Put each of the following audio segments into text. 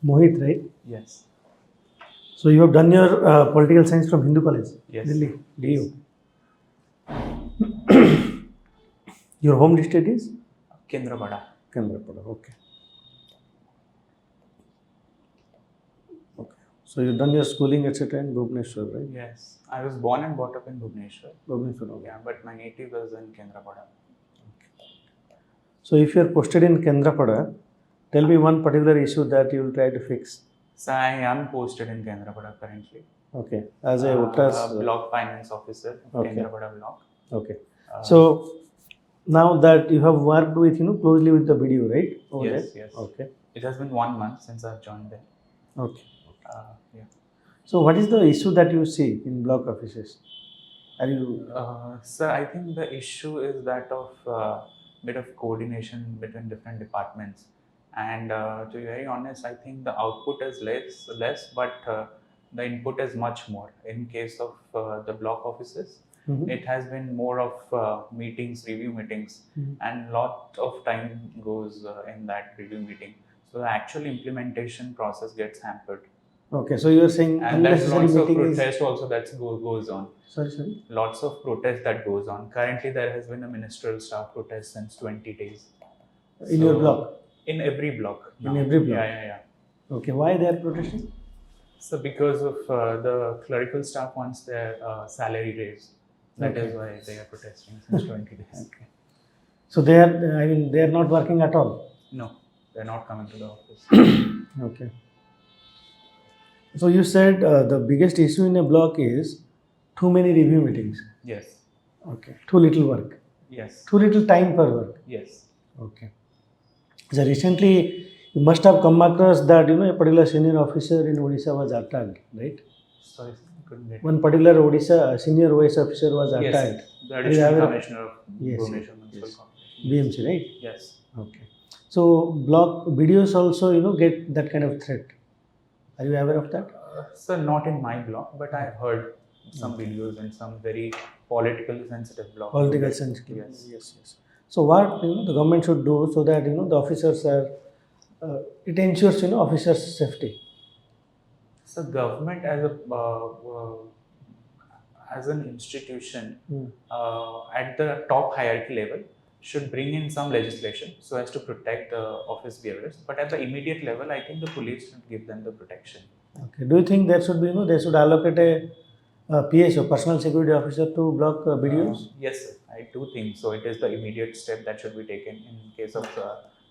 Mohit, right? Yes. So you have done your political science from Hindu College, Yes. Delhi, DU. Your home district is Kendrapada. Kendrapada. Okay. Okay. So you've done your schooling, etc. in Bhubaneswar, right? Yes. I was born and brought up in Bhubaneswar. Bhubaneswar. Okay. Yeah, but my native was in Kendrapada. So if you are posted in Kendrapada, tell me one particular issue that you will try to fix. So I am posted in Kendrapada currently. Okay. As a OAS block finance officer of Okay. Kendrapada block. Okay. So now that you have worked with, closely with the BDO, right? Over Yes, there? yes. Okay. It has been 1 month since I've joined there. Okay. Yeah. So what is the issue that you see in block offices? Are you Sir, I think the issue is that of bit of coordination between different departments. And to be very honest, I think the output is less, but the input is much more. In case of the block offices, it has been more of meetings, review meetings, and lot of time goes in that review meeting. So the actual implementation process gets hampered. Okay, so you are saying And there's unnecessary lots of meeting protest also that goes on. Sorry. Lots of protest that goes on. Currently, there has been a ministerial staff protest since 20 days. In your block? In every block. In every block? Yeah. Okay, why they are protesting? So because of the clerical staff wants their salary raise. That is why they are protesting since 20 days. Okay. So they are not working at all? No, they're not coming to the office. Okay. So you said the biggest issue in a block is too many review meetings. Yes. Okay. Too little work. Yes. Too little time for work. Yes. Okay. So recently you must have come across that a particular senior officer in Odisha was attacked, right? Sorry, I couldn't get it. One particular Odisha senior OAS officer was attacked. Yes, the additional commissioner of Bhubaneswar Municipal Corporation. BMC, right? Yes. Okay. So block videos also get that kind of threat. Are you aware of that? Sir, not in my block, but I've heard some videos in some very politically sensitive blocks. Political sensitive. Yes. So what the government should do so that the officers are it ensures officers' safety. So government as an institution at the top hierarchy level should bring in some legislation so as to protect the office bearers. But at the immediate level, I think the police should give them the protection. Okay. Do you think there should be they should allocate a PSO, personal security officer, to block BDOs? Yes, sir. I do think so. It is the immediate step that should be taken in case of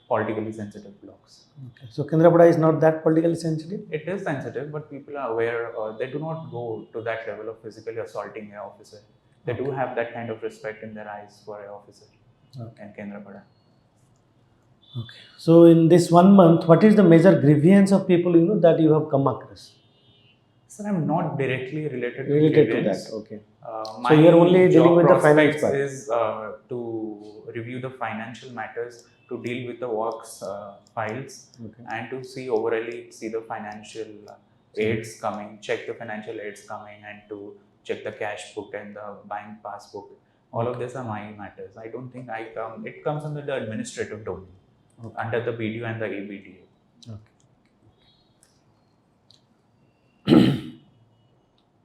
politically sensitive blocks. Okay. So Kendrapada is not that politically sensitive? It is sensitive, but people are aware. They do not go to that level of physically assaulting an officer. They do have that kind of respect in their eyes for an officer in Kendrapada. Okay. So in this 1 month, what is the major grievance of people that you have come across? Sir, I'm not directly related to that. Okay. My so you are only dealing with the finance part. Is to review the financial matters, to deal with the works files, and to see the financial aids coming, check the financial aids coming, and to check the cash book and the bank passbook. All of these are my matters. I don't think it comes under the administrative domain, under the BDO and the ABDA. Okay.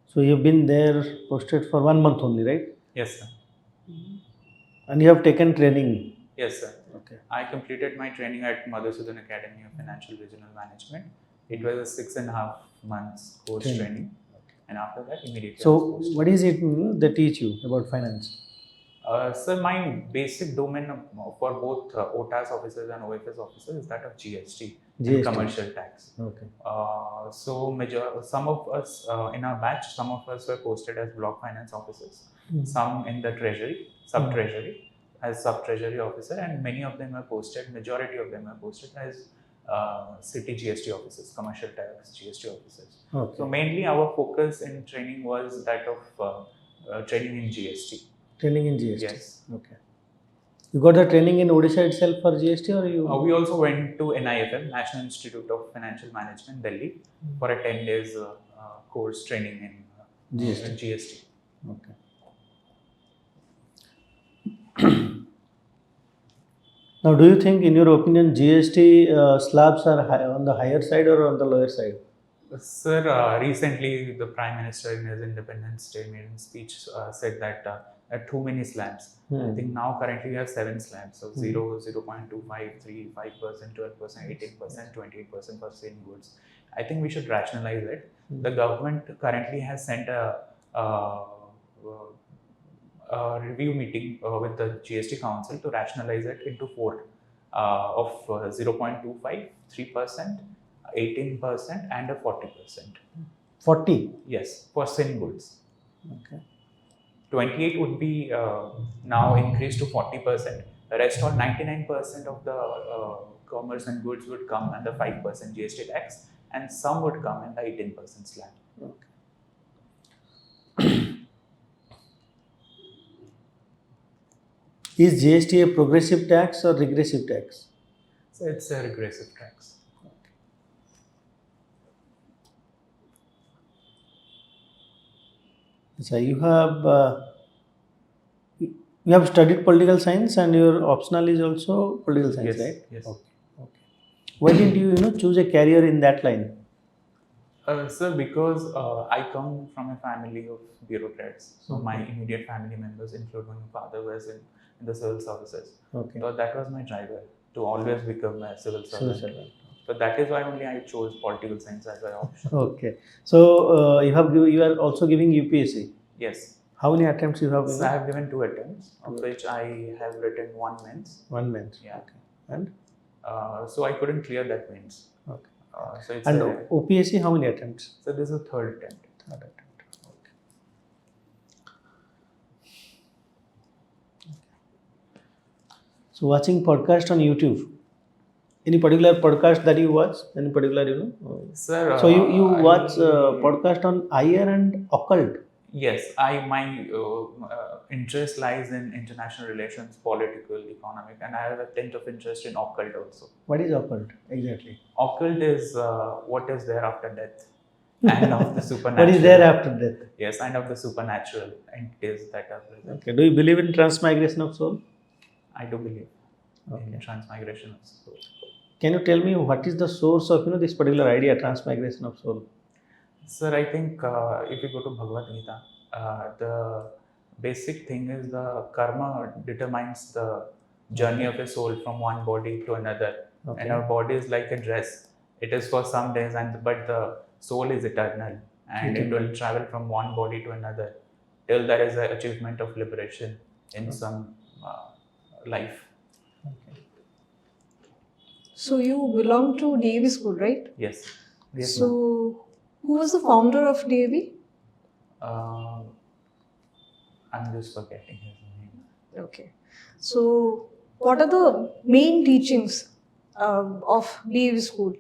So you've been there posted for 1 month only, right? Yes, sir. And you have taken training? Yes, sir. Okay. I completed my training at Madhusudan Academy of Financial Regional Management. It was a 6.5 months course training. And after that, immediately. So what is it they teach you about finance? Sir, my basic domain for both OTAS officers and OFS officers is that of GST. And commercial tax. Okay. So some of us in our batch, some of us were posted as block finance officers, some in the treasury, sub-treasury, as sub-treasury officer, and majority of them were posted as city GST officers, commercial tax GST officers. Okay. So mainly our focus in training was that of training in GST. Training in GST? Yes. Okay. You got the training in Odisha itself for GST, or you? We also went to NIFM, National Institute of Financial Management, Delhi, for a 10 days course training in GST. Okay. Now, do you think, in your opinion, GST slabs are on the higher side or on the lower side? Sir, recently the Prime Minister in his Independence Day maiden speech said that too many slabs. I think now currently we have 7 slabs, so 0, 0.25, 3, 5%, 12%, 18%, 28% for same goods. I think we should rationalize it. The government currently has sent a review meeting with the GST Council to rationalize it into 4 of 0.25, 3%, 18%, and a 40%. 40. Yes, for sin goods. Okay. 28 would be now increased to 40%. The rest, all 99% of the commerce and goods would come under 5% GST tax, and some would come in the 18% slab. Okay. Is GST a progressive tax or regressive tax? So it's a regressive tax. So you have studied political science, and your optional is also political science, Yes, right? yes. Okay. Okay. Why didn't you choose a career in that line? Sir, because I come from a family of bureaucrats, so my immediate family members, including my father, was in the civil services. Okay. So that was my driver to always become a civil Civil servant. servant. So that is why only I chose political science as my option. Okay. So you are also giving UPSC. Yes. How many attempts you have? So I have given 2 attempts, of which I have written 1 mains. 1 mains. Yeah. Okay. And so I couldn't clear that mains. okay. So it's And OPSC, how many attempts? So this is a 3rd attempt. 3rd attempt. Okay. So watching podcast on YouTube. Any particular podcast that you watch? Any particular, Sir, so you watch podcast on IR and occult? Yes, my interest lies in international relations, political, economic, and I have a tint of interest in occult also. What is occult exactly? Occult is what is there after death, and of the supernatural. What is there after death? Yes, and of the supernatural entities that are present. Okay. Do you believe in transmigration of soul? I do believe in transmigration of soul. Can you tell me what is the source of this particular idea, transmigration of soul? Sir, I think if you go to Bhagavad Gita, the basic thing is the karma determines the journey of a soul from one body to another. Okay. And our body is like a dress. It is for some days, but the soul is eternal, and it will travel from one body to another till there is an achievement of liberation in some life. Okay. So you belong to DAV school, right? Yes. So who was the founder of DAV? I'm just forgetting his name. Okay. So what are the main teachings of DAV school?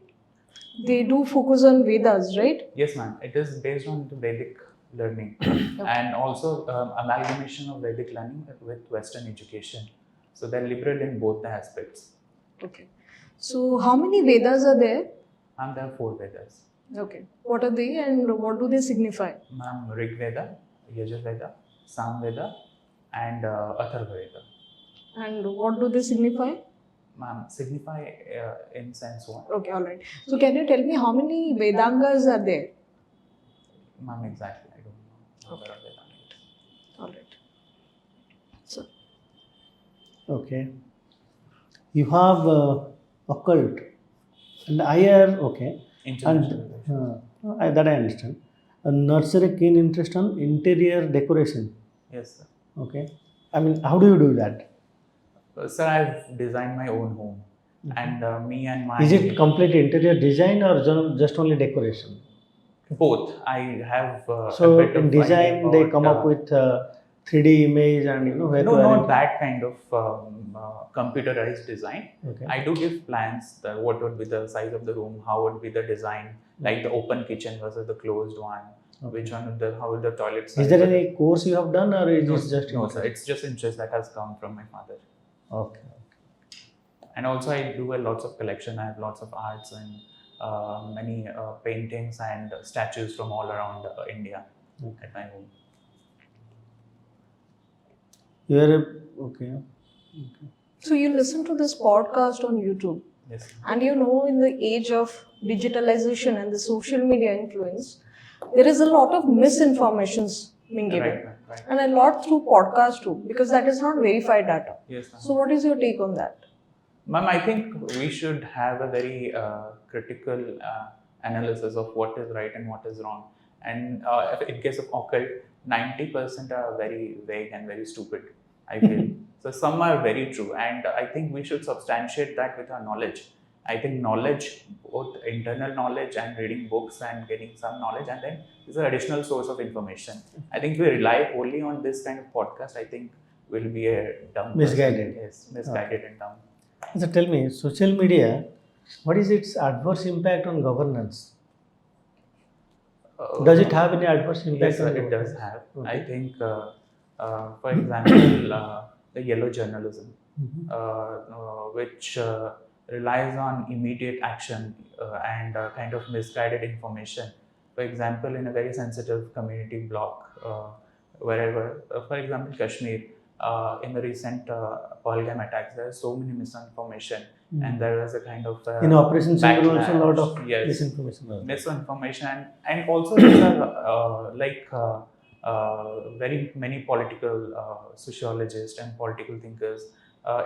They do focus on Vedas, right? Yes, ma'am. It is based on the Vedic learning and also amalgamation of Vedic learning with Western education. So they're liberal in both the aspects. Okay. So how many Vedas are there? Ma'am, there are 4 Vedas. Okay. What are they and what do they signify? Ma'am, Rig Veda, Yajur Veda, Sam Veda, and Atharva Veda. And what do they signify? Ma'am, signify in sense what? Okay, all right. So can you tell me how many Vedangas are there? Ma'am, exactly. I don't know. Number of Vedangas. All right. So. Okay. You have occult and IR, okay. International And that I understand. Nurture a keen interest on interior decoration. Yes, sir. Okay. I mean, how do you do that? Sir, I've designed my own home, and me and my... Is it complete interior design or just only decoration? Both. I have so a bit in of design idea they about, come up with 3D image and where no, to not arrange. that kind of computerized design. Okay. I do give plans that what would be the size of the room, how would be the design, like the open kitchen versus the closed one, which one would how would the toilet size. Is there any course you have done or is No, it just no, interest? sir. It's just interest that has come from my father. Okay. And also I do lots of collection. I have lots of arts and many paintings and statues from all around India at my home. You are okay. So you listen to this podcast on YouTube, Yes. and you know, in the age of digitalization and the social media influence, there is a lot of misinformations being given, Right. and a lot through podcast too, because that is not verified data. Yes, ma'am. So what is your take on that? Ma'am, I think we should have a very critical analysis of what is right and what is wrong. And in case of occult, 90% are very vague and very stupid, I feel. So some are very true. And I think we should substantiate that with our knowledge. I think knowledge, both internal knowledge and reading books and getting some knowledge, and then is an additional source of information. I think if we rely wholly on this kind of podcast, I think we'll be a dumb Misguided. person. Yes, misguided and dumb. So tell me, social media, what is its adverse impact on governance? Does it have any adverse impact Yes, on it governance? does have. Okay. I think, for example, the yellow journalism, which relies on immediate action and kind of misguided information. For example, in a very sensitive community block, wherever, for example, Kashmir, in the recent Pahalgam attacks, there are so many misinformation, and there was a kind of In Operation Sindoor also a lot backlash. of Yes. misinformation was there. Misinformation, and also these are very many political sociologists and political thinkers.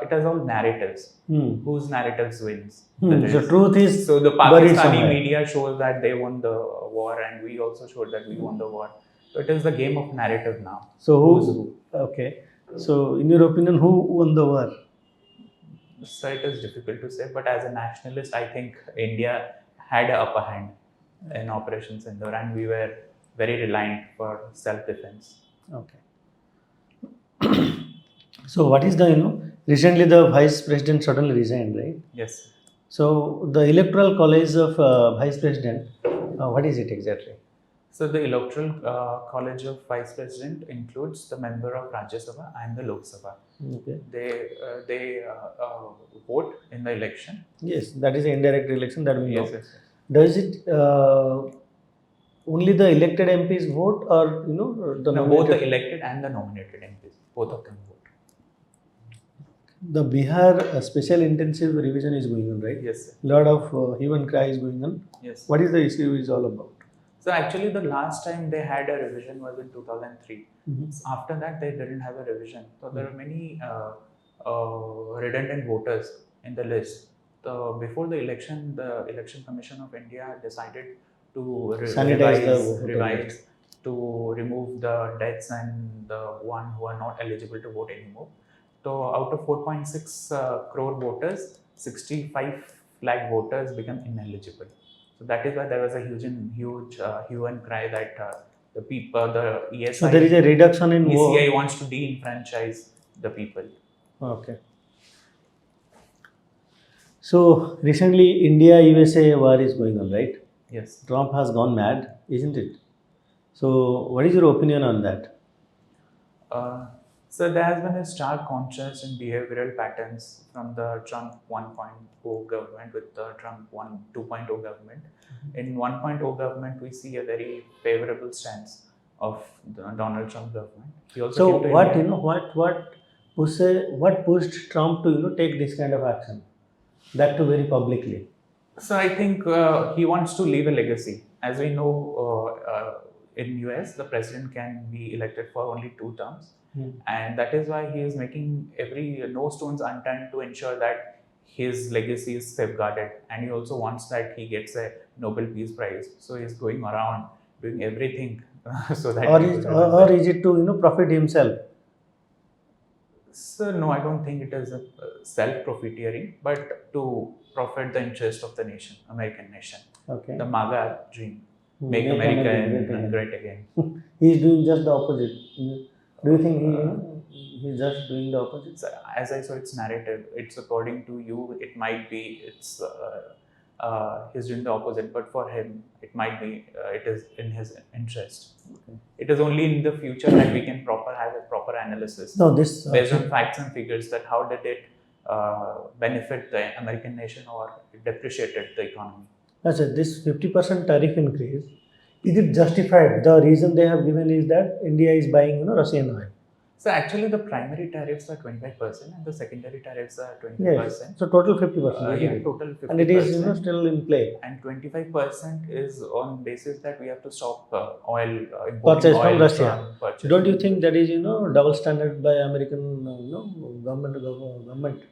It has all narratives. Whose narratives wins? That So is- truth is So the buried Pakistani somewhere. media shows that they won the war, and we also showed that we won the war. So it is the game of narrative now. So Who's who? Okay. So in your opinion, who won the war? So it is difficult to say, but as a nationalist, I think India had an upper hand in Operation Sindoor, and we were very reliant for self-defense. Okay. So what is the recently the vice president suddenly resigned, right? Yes. So the electoral college of vice president, what is it exactly? So the electoral college of vice president includes the member of Rajya Sabha and the Lok Sabha. Okay. They vote in the election. Yes, that is an indirect election that we know. Yes. Does it only the elected MPs vote, or the No, both the nominated? elected and the nominated MPs, both of them vote. The Bihar special intensive revision is going on, right? Yes, sir. Lot of hue and cry is going on. Yes. What is the issue is all about? So actually, the last time they had a revision was in 2003. After that, they didn't have a revision. So there are many redundant voters in the list. Before the Election Commission of India decided to Sanitize the voter revise list. to remove the deaths and the one who are not eligible to vote anymore. So out of 4.6 crore voters, 65 lakh voters become ineligible. So that is why there was a huge hue and cry that the ESI, So there is a reduction in ECI vote. wants to de-enfranchise the people. Okay. So recently India-USA war is going on, right? Yes. Trump has gone mad, isn't it? So what is your opinion on that? So there has been a stark contrast in behavioral patterns from the Trump 1.0 government with the Trump 2.0 government. In 1.0 government, we see a very favorable stance of the Donald Trump government. He also So came to what India. what pushed Trump to take this kind of action, that too very publicly? So I think he wants to leave a legacy. As we know, in US, the president can be elected for only 2 terms. And that is why he is making no stones unturned to ensure that his legacy is safeguarded, and he also wants that he gets a Nobel Peace Prize. So he's going around doing everything so that. Or is it to profit himself? So no, I don't think it is a self-profiteering, but to profit the interest of the nation, American nation. Okay. The MAGA dream, make Make America America great again. He is doing just the opposite. Do you think he's just doing the opposite? So, as I saw, it's narrative. It's according to you. It might be he's doing the opposite, but for him, it might be it is in his interest. Okay. It is only in the future that we can have a proper analysis No, this based on facts and figures that how did it benefit the American nation or it depreciated the economy. that's it. This 50% tariff increase, is it justified? The reason they have given is that India is buying Russian oil. So actually, the primary tariffs are 25% and the secondary tariffs are Yes. 25%. So total 50%. Yeah, total 50%. And it is still in play. And 25% is on basis that we have to stop oil importing Purchase oil from Russia. purchase Don't you from think that is double standard by American government?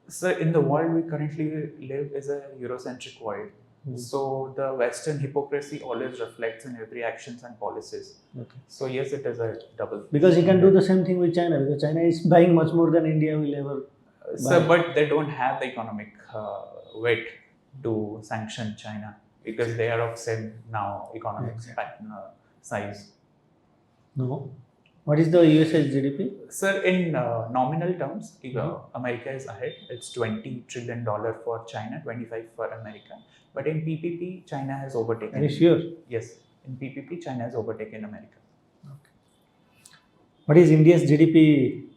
So in the world we currently live is a Eurocentric world. So the Western hypocrisy always reflects in every actions and policies. Okay. So yes, it is a double. Because he can do the same thing with China, because China is buying much more than India will ever So, buy. but they don't have the economic weight to sanction China because they are of same now economic size. No. What is the US's GDP? Sir, in nominal terms, America is ahead. It's $20 trillion for China, 25 for America. But in PPP, China has overtaken. Are you sure? Yes, in PPP, China has overtaken America. Okay. What is India's GDP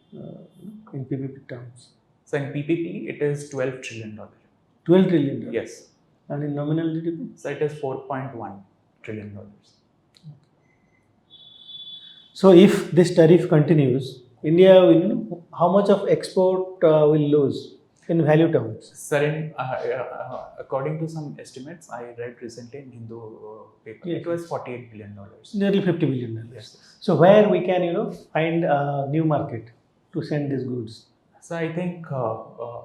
in PPP terms? So in PPP, it is $12 trillion. $12 trillion? Yes. And in nominal GDP? So it is $4.1 trillion. So if this tariff continues, India will, how much of export will lose in value terms? Sir, according to some estimates I read recently in Hindu paper, Yes. it was $48 billion. Nearly $50 billion. Yes. So where we can find a new market to send these goods? So I think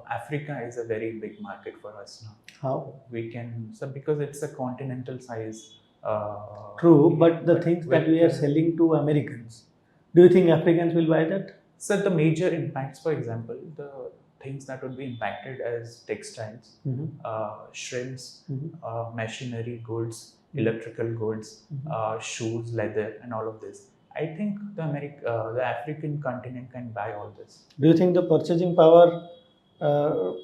Africa is a very big market for us now. How? We can, so because it's a continental size. True, but the things that we are selling to Americans, do you think Africans will buy that? So the major impacts, for example, the things that would be impacted as textiles, shrimps, machinery goods, electrical goods, shoes, leather, and all of this. I think the African continent can buy all this. Do you think the purchasing power,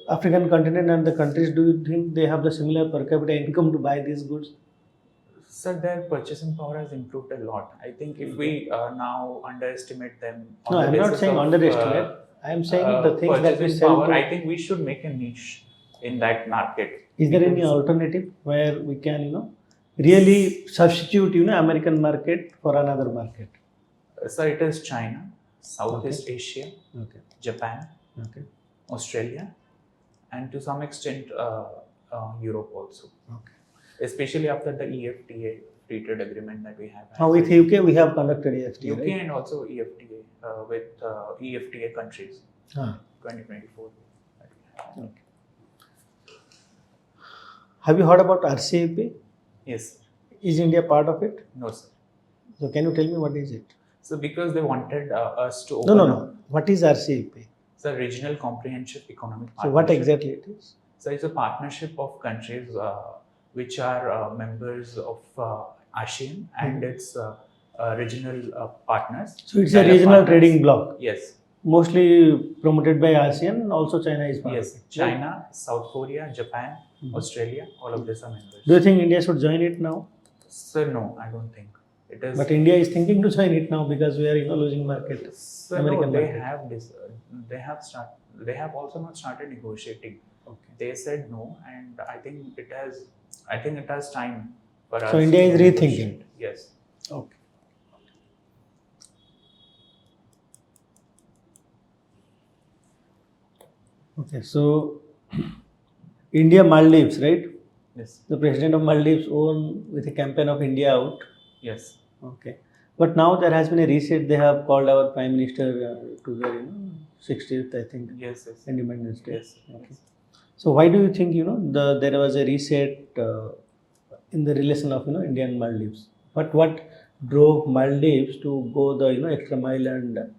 African continent and the countries, do you think they have the similar per capita income to buy these goods? So their purchasing power has improved a lot. I think if we now underestimate them, no, I'm not saying underestimate. I'm saying the things that we sell. Power, I think we should make a niche in that market. Is there any alternative where we can, really substitute, American market for another market? So it is China, Southeast Asia, Japan, Australia, and to some extent Europe also. Especially after the EFTA free trade agreement that we have. With UK, we have conducted EFTA. UK, right? and also EFTA with EFTA countries. 2024. Okay. Have you heard about RCEP? Yes. Is India part of it? No, sir. So can you tell me what is it? So because they wanted us to open No. What is RCEP? It's a regional comprehensive economic partnership. So what exactly it is? So it's a partnership of countries which are members of ASEAN and its regional partners. So it's a regional trading bloc. Yes. Mostly promoted by ASEAN, also China is part of it. China, South Korea, Japan, Australia, all of these are members. Do you think India should join it now? Sir, no, I don't think. It is. But India is thinking to join it now because we are losing market. Sir, American no, market. They have also not started negotiating. They said no, and I think it has time for us. So India is rethinking. Negotiate. Yes. Okay. Okay, so India Maldives, right? Yes. The president of Maldives won with a campaign of India out. Yes. Okay. But now there has been a reset. They have called our Prime Minister to their 60th, I think. Yes. Independence Day. Yes. Okay. So why do you think there was a reset in the relation of India and Maldives? But what drove Maldives to go the extra mile and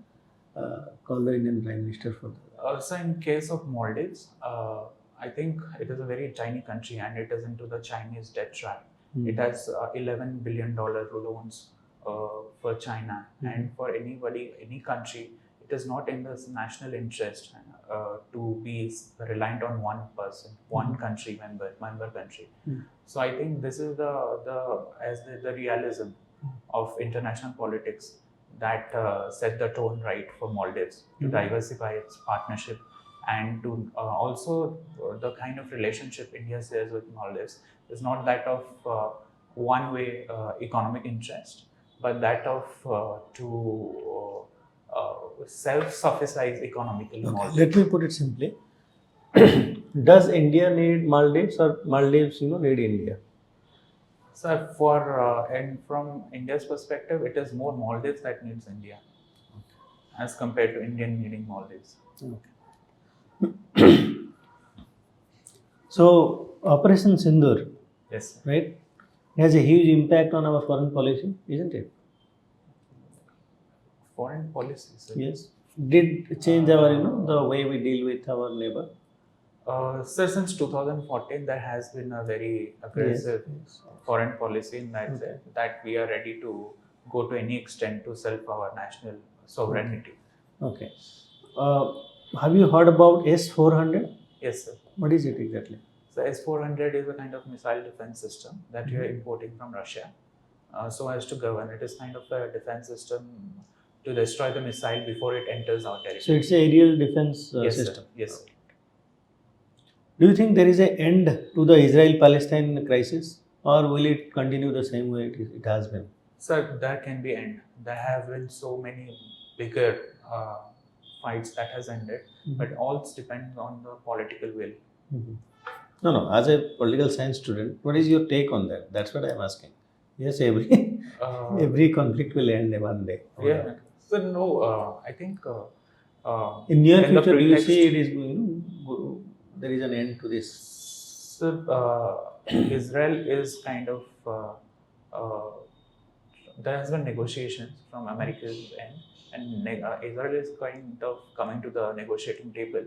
call the Indian Prime Minister for that? Also, in case of Maldives, I think it is a very tiny country and it is into the Chinese debt trap. It has $11 billion loans for China, and for any country, it is not in the national interest to be reliant on one person, one country member country. So I think this is the realism of international politics that set the tone right for Maldives to diversify its partnership and to also the kind of relationship India shares with Maldives is not that of one-way economic interest, but that of to self-sufficed economically more. Okay, let me put it simply. Does India need Maldives or Maldives, need India? So and from India's perspective, it is more Maldives that needs India as compared to Indian needing Maldives. Okay. So, Operation Sindoor, Yes, sir. right, has a huge impact on our foreign policy, isn't it? Foreign policy, sir. Yes. Did change our, the way we deal with our neighbor? So since 2014, there has been a very aggressive Yes. foreign policy in that Okay. sense that we are ready to go to any extent to self our national sovereignty. Okay. Have you heard about S-400? Yes, sir. What is it exactly? So S-400 is a kind of missile defense system that you are importing from Russia, so as to govern. It is kind of a defense system to destroy the missile before it enters our territory. So it's a aerial defense yes, system. Sir. Yes, sir. Do you think there is an end to the Israel-Palestine crisis, or will it continue the same way it has been? Sir, there can be end. There have been so many bigger fights that has ended, but all depends on the political will. No. As a political science student, what is your take on that? That's what I am asking. Yes, every conflict will end one day. Yeah. So no, I think in near in the future, do you pretext- see it is there is an end to this? So Israel is kind of there has been negotiations from America's end, and Israel is kind of coming to the negotiating table.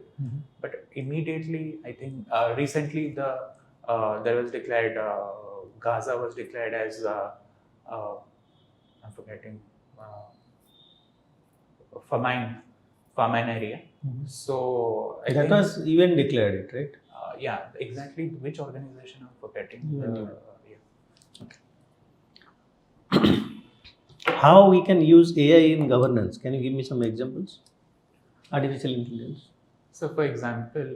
But immediately, I think recently there was declared Gaza was declared as I'm forgetting famine area. So I That think, was even declared it, right? yeah, exactly which organization I'm forgetting. UN. Yeah. How we can use AI in governance? Can you give me some examples? Artificial intelligence. So, for example,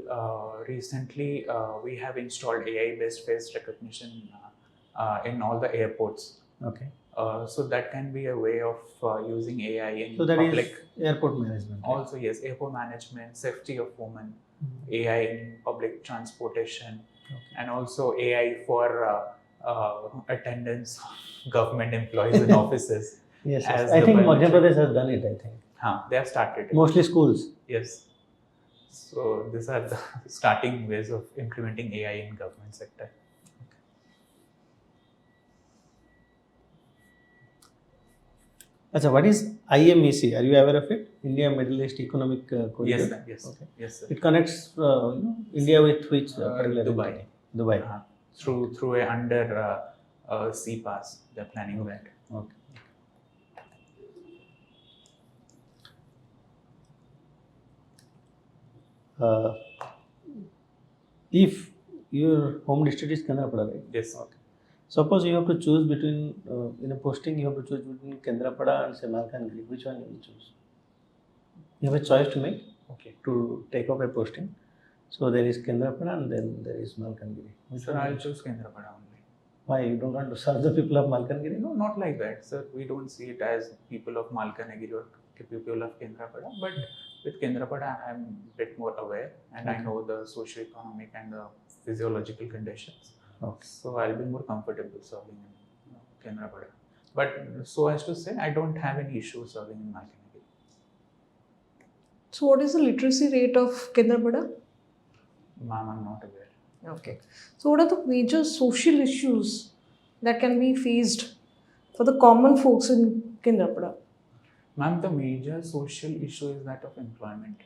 recently we have installed AI-based face recognition in all the airports. Okay. So that can be a way of using AI in So that public. is airport management. Right? Also, yes, airport management, safety of women, AI in public transportation, and also AI for attendance of government employees in offices. Yes. as I the think biometric- Madhya Pradesh has done it. I think They have started it. mostly schools. Yes. So these are the starting ways of implementing AI in government sector. Achha, what is IMEC? Are you aware of it? India Middle East Economic Corridor. Yes, sir. Yes. Okay. Yes, sir. It connects India with which particular Dubai. entity? Dubai. Through a under sea pass. They're planning that. Okay. If your home district is Kendrapada, right? Yes. Okay. Suppose you have to choose between, in a posting, you have to choose between Kendrapada and say Malkangiri. Which one you will choose? You have a choice to make to take up a posting. So there is Kendrapada and then there is Malkangiri. Sir, I'll choose Kendrapada only. Why? You don't want to serve the people of Malkangiri? No, not like that, sir. We don't see it as people of Malkangiri or people of Kendrapada. But with Kendrapada, I'm a bit more aware and I know the socio-economic and the physiological conditions. Okay. So I'll be more comfortable serving in Kendrapada. But so as to say, I don't have any issue serving in Malkangiri. So what is the literacy rate of Kendrapada? Ma'am, I'm not aware. Okay. So what are the major social issues that can be faced for the common folks in Kendrapada? Ma'am, the major social issue is that of employment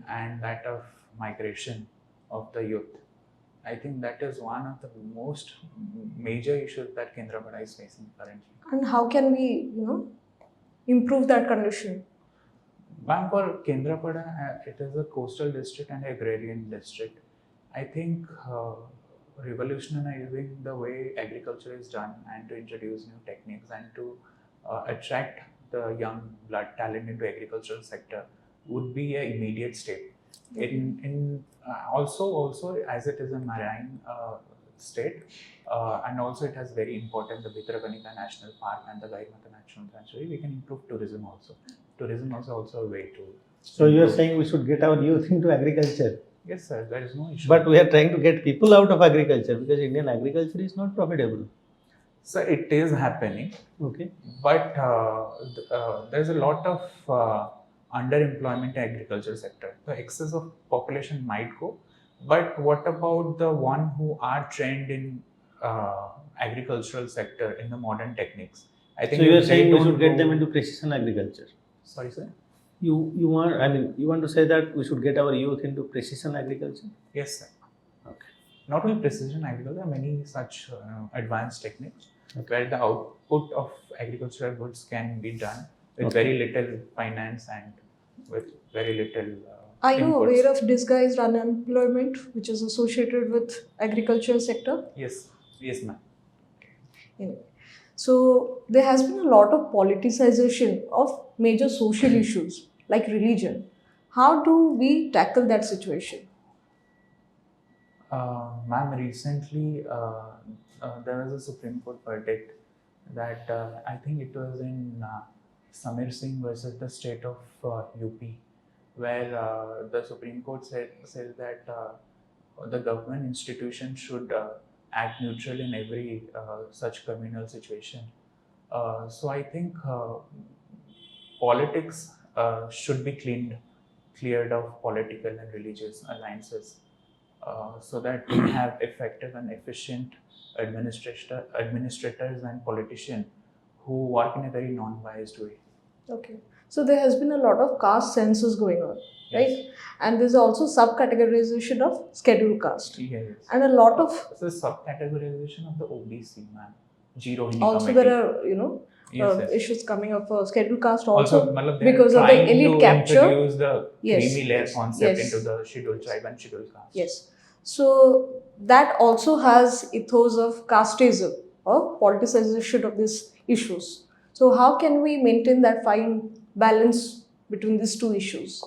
and that of migration of the youth. I think that is one of the most major issues that Kendrapada is facing currently. And how can we, improve that condition? Ma'am, for Kendrapada, it is a coastal district and agrarian district. I think revolutionizing the way agriculture is done and to introduce new techniques and to attract the young blood talent into agricultural sector would be an immediate step. Also as it is a marine state. And also it has very important the Bhitarakanika National Park and the Gaimata National Sanctuary. We can improve tourism also. Tourism also a way to. So you are improve. saying we should get our youth into agriculture. Yes, sir. There is no issue. But we are trying to get people out of agriculture because Indian agriculture is not profitable. So it is happening, Okay. but there's a lot of underemployment in agriculture sector. The excess of population might go, but what about the one who are trained in agricultural sector in the modern techniques? I think So you are if they saying we don't should get go- them into precision agriculture. Sorry, sir. You want to say that we should get our youth into precision agriculture? Yes, sir. Okay. Not only precision agriculture, there are many such advanced techniques Okay. where the output of agricultural goods can be done with Okay. very little finance and with very little Are you inputs. aware of disguised unemployment, which is associated with agriculture sector? Yes, yes, ma'am. Anyway, so there has been a lot of politicization of major social issues like religion. How do we tackle that situation? Ma'am, recently there was a Supreme Court verdict that I think it was in Samir Singh versus the state of UP, where the Supreme Court says that the government institution should act neutral in every such communal situation. So I think politics should be cleared of political and religious alliances, so that we have effective and efficient administrators and politicians who work in a very non-biased way. Okay. So there has been a lot of caste census going on, right? Yes. And there's also subcategorization of scheduled caste. Yes. And a lot of So subcategorization of the OBC, man. G-Rohini also committee. there are, Yes. issues coming up for scheduled caste Also, also. matlab, they are because of the trying elite to capture. introduce the Yes. creamy layer concept Yes. into the scheduled tribe and scheduled caste. Yes. So that also has ethos of casteism or politicization of these issues. So how can we maintain that fine balance between these two issues?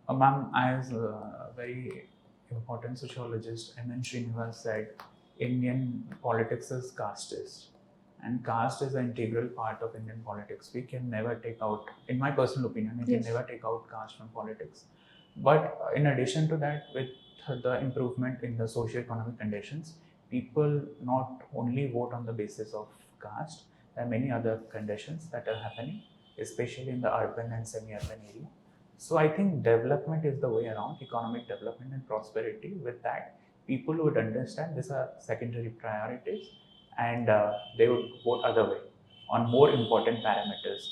Ma'am, as a very important sociologist, M.N. Srinivas said, Indian politics is casteist. And caste is an integral part of Indian politics. We can never take out, in my personal opinion, we Yes. can never take out caste from politics. But in addition to that, with the improvement in the socio-economic conditions, people not only vote on the basis of caste, there are many other conditions that are happening, especially in the urban and semi-urban area. So I think development is the way around, economic development and prosperity. With that, people would understand these are secondary priorities, and they would vote other way on more important parameters.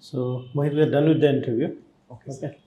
So Mohit, we are done with the interview. Okay. Okay.